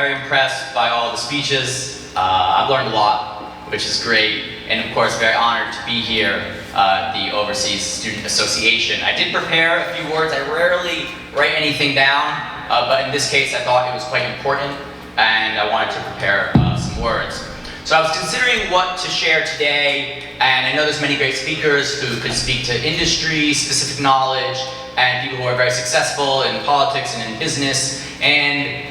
Very impressed by all the speeches. I've learned a lot, which is great, and of course very honored to be here at the Overseas Student Association. I did prepare a few words. I rarely write anything down, but in this case I thought it was quite important, and I wanted to prepare some words. So I was considering what to share today, and I know there's many great speakers who could speak to industry, specific knowledge, and people who are very successful in politics and in business, and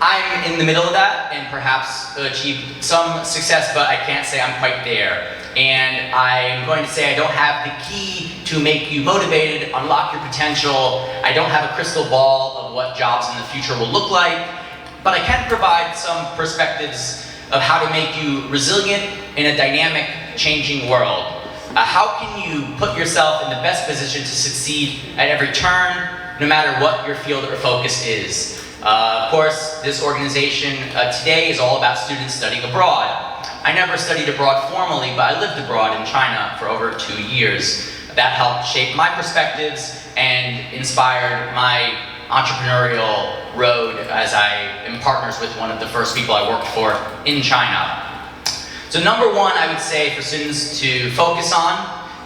I'm in the middle of that and perhaps achieved some success, but I can't say I'm quite there. And I'm going to say I don't have the key to make you motivated, unlock your potential. I don't have a crystal ball of what jobs in the future will look like, but I can provide some perspectives of how to make you resilient in a dynamic, changing world. How can you put yourself in the best position to succeed at every turn, no matter what your field or focus is? Of course, this organization today is all about students studying abroad. I never studied abroad formally, but I lived abroad in China for over 2 years. That helped shape my perspectives and inspired my entrepreneurial road as I am partners with one of the first people I worked for in China. So number one, I would say for students to focus on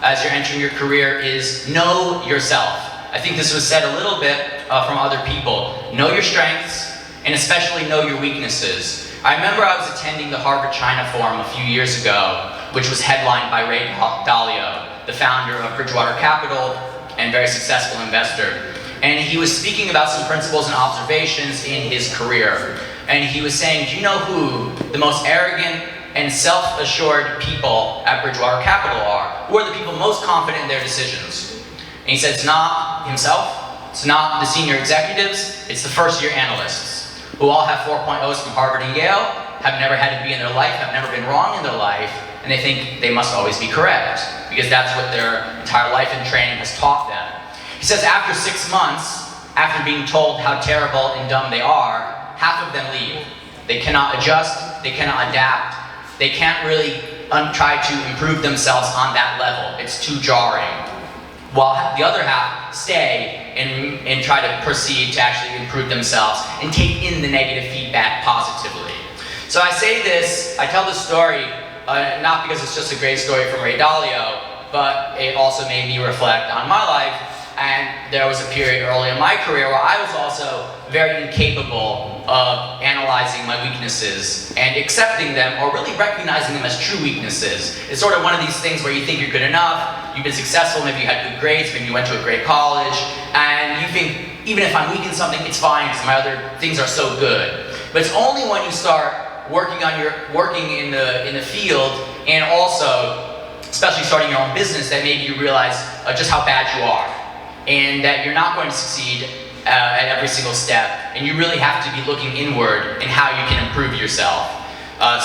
as you're entering your career is know yourself. I think this was said a little bit from other people. Know your strengths, and especially know your weaknesses. I remember I was attending the Harvard China Forum a few years ago, which was headlined by Ray Dalio, the founder of Bridgewater Capital and very successful investor. And he was speaking about some principles and observations in his career. And he was saying, do you know who the most arrogant and self-assured people at Bridgewater Capital are? Who are the people most confident in their decisions? And he said it's not himself, it's not the senior executives, it's the first-year analysts, who all have 4.0s from Harvard and Yale, have never had to be in their life, have never been wrong in their life, and they think they must always be correct, because that's what their entire life and training has taught them. He says after 6 months, after being told how terrible and dumb they are, half of them leave. They cannot adjust, they cannot adapt, they can't really try to improve themselves on that level. It's too jarring. While the other half stay and try to proceed to actually improve themselves and take in the negative feedback positively. So I say this, I tell this story, not because it's just a great story from Ray Dalio, but it also made me reflect on my life. And there was a period early in my career where I was also very incapable of analyzing my weaknesses and accepting them, or really recognizing them as true weaknesses. It's sort of one of these things where you think you're good enough, you've been successful, maybe you had good grades, maybe you went to a great college, and you think, even if I'm weak in something, it's fine because my other things are so good. But it's only when you start working in the field, and also, especially starting your own business, that maybe you realize just how bad you are, and that you're not going to succeed at every single step, and you really have to be looking inward in how you can improve yourself.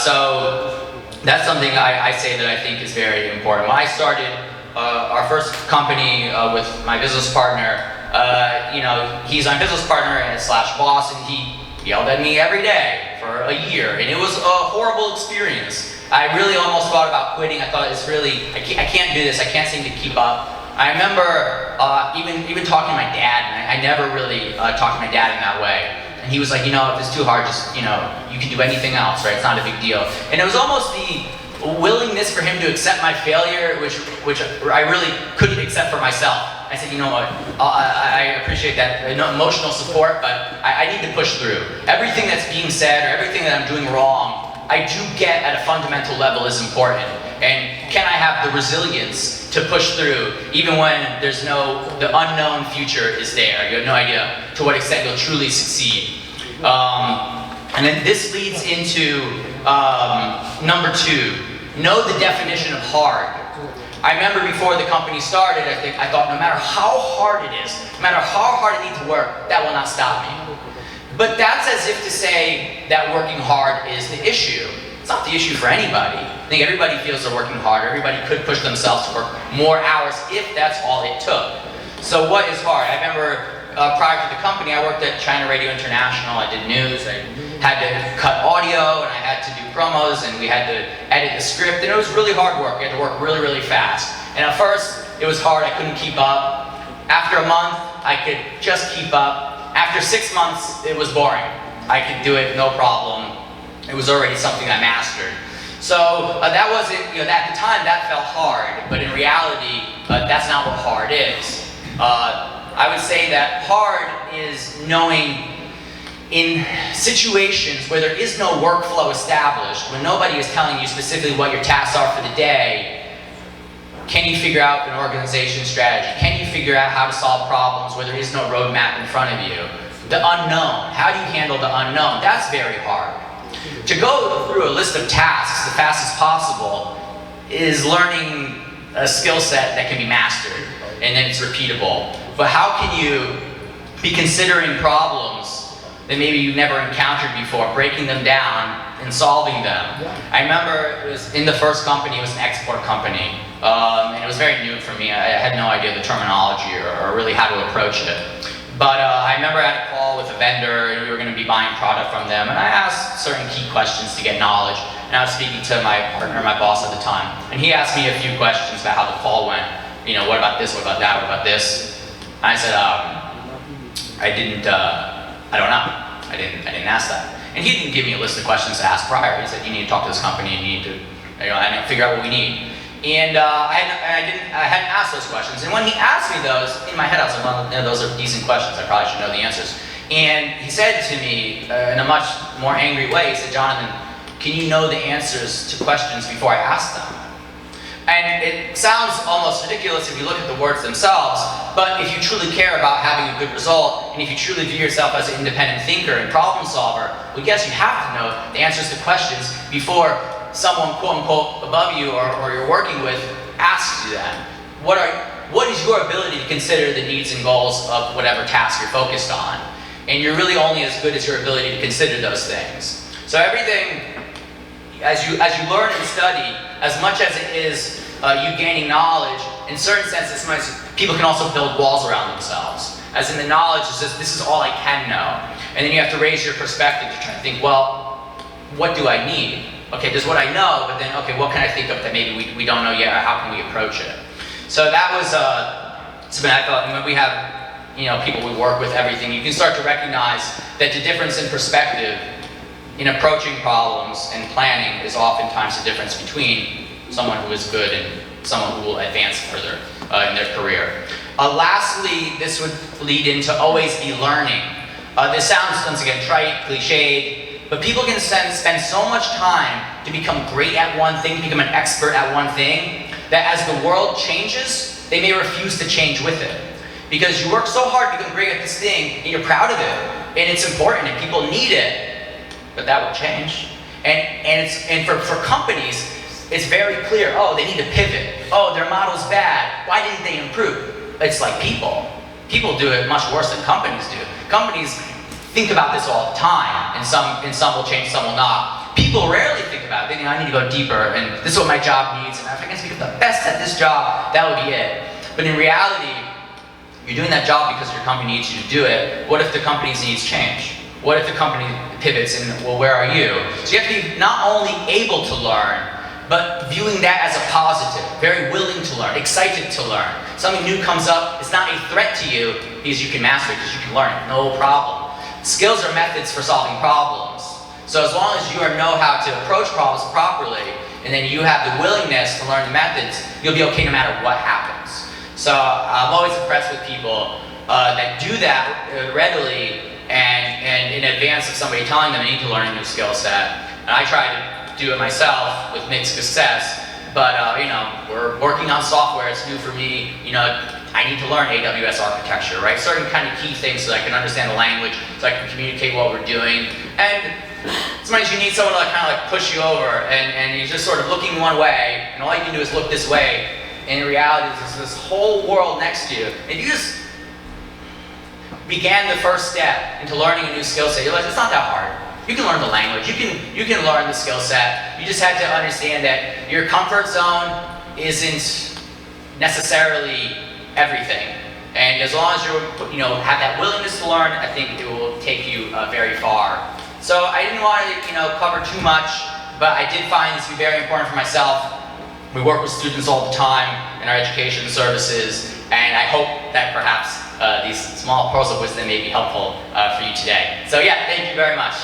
So that's something I say that I think is very important. When I started our first company with my business partner, he's my business partner and slash boss, and he yelled at me every day for a year, and it was a horrible experience. I really almost thought about quitting. I thought it's really, I can't do this, I can't seem to keep up. I remember even talking to my dad, and I never really talked to my dad in that way. And he was like, if it's too hard, just, you can do anything else, right? It's not a big deal. And it was almost the willingness for him to accept my failure, which I really couldn't accept for myself. I said, you know what, I appreciate that emotional support, but I need to push through. Everything that's being said, or everything that I'm doing wrong, I do get at a fundamental level is important. And can I have the resilience to push through, even when the unknown future is there? You have no idea to what extent you'll truly succeed. And then this leads into number 2, know the definition of hard. I remember before the company started, I thought no matter how hard it is, no matter how hard I need to work, that will not stop me. But that's as if to say that working hard is the issue. It's not the issue for anybody. I think everybody feels they're working harder. Everybody could push themselves to work more hours if that's all it took. So what is hard? I remember prior to the company, I worked at China Radio International. I did news. I had to cut audio, and I had to do promos, and we had to edit the script, and it was really hard work. We had to work really, really fast. And at first, it was hard. I couldn't keep up. After a month, I could just keep up. After 6 months, it was boring. I could do it no problem. It was already something I mastered. So that wasn't, at the time that felt hard, but in reality, that's not what hard is. I would say that hard is knowing in situations where there is no workflow established, when nobody is telling you specifically what your tasks are for the day, can you figure out an organization strategy? Can you figure out how to solve problems where there is no roadmap in front of you? The unknown, how do you handle the unknown? That's very hard. To go through a list of tasks as fast as possible is learning a skill set that can be mastered, and then it's repeatable. But how can you be considering problems that maybe you've never encountered before, breaking them down and solving them? I remember it was in the first company, it was an export company, and it was very new for me. I had no idea the terminology or really how to approach it. But I remember I had a call with a vendor, and we were going to be buying product from them, and I asked certain key questions to get knowledge, and I was speaking to my partner, my boss at the time, and he asked me a few questions about how the call went. What about this, what about that, what about this? And I said, I don't know. I didn't ask that. And he didn't give me a list of questions to ask prior. He said, you need to talk to this company, you need to figure out what we need. And I hadn't asked those questions. And when he asked me those, in my head I was like, well, those are decent questions. I probably should know the answers. And he said to me, in a much more angry way, he said, Jonathan, can you know the answers to questions before I ask them? And it sounds almost ridiculous if you look at the words themselves, but if you truly care about having a good result, and if you truly view yourself as an independent thinker and problem solver, well, yes, you have to know the answers to questions before someone, quote unquote, above you or you're working with asks you that. What is your ability to consider the needs and goals of whatever task you're focused on? And you're really only as good as your ability to consider those things. So everything, as you learn and study, as much as it is you gaining knowledge, in certain senses, people can also build walls around themselves. As in the knowledge is just, this is all I can know. And then you have to raise your perspective to try to think, well, what do I need? Okay, there's what I know, but then, okay, what can I think of that maybe we don't know yet, or how can we approach it? So that was something I thought, when we have people we work with, everything, you can start to recognize that the difference in perspective in approaching problems and planning is oftentimes the difference between someone who is good and someone who will advance further in their career. Lastly, this would lead into always be learning. This sounds, once again, trite, cliched, but people can spend so much time to become great at one thing, to become an expert at one thing, that as the world changes, they may refuse to change with it. Because you work so hard to become great at this thing, and you're proud of it, and it's important, and people need it, but that will change. And for companies, it's very clear, oh, they need to pivot. Oh, their model's bad. Why didn't they improve? It's like people. People do it much worse than companies do. Companies think about this all the time, and some will change, some will not. People rarely think about it. They think, I need to go deeper, and this is what my job needs, and if I can become the best at this job, that would be it. But in reality, you're doing that job because your company needs you to do it. What if the company's needs change? What if the company pivots and, well, where are you? So you have to be not only able to learn, but viewing that as a positive, very willing to learn, excited to learn. Something new comes up, it's not a threat to you because you can master it, because you can learn it, no problem. Skills are methods for solving problems. So as long as you know how to approach problems properly, and then you have the willingness to learn the methods, you'll be okay no matter what happens. So I'm always impressed with people that do that readily and in advance of somebody telling them they need to learn a new skill set. And I try to do it myself with mixed success, but we're working on software, it's new for me, I need to learn AWS architecture, right? Certain kind of key things so I can understand the language, so I can communicate what we're doing. And sometimes you need someone to kind of push you over, and you're just sort of looking one way, and all you can do is look this way, and in reality there's this whole world next to you, and you just began the first step into learning a new skill set. You realize it's not that hard. You can learn the language, you can learn the skill set. You just have to understand that your comfort zone isn't necessarily everything. And as long as you have that willingness to learn, I think it will take you very far. So I didn't want to cover too much, but I did find this to be very important for myself. We work with students all the time in our education services, and I hope that perhaps these small pearls of wisdom may be helpful for you today. So yeah, thank you very much.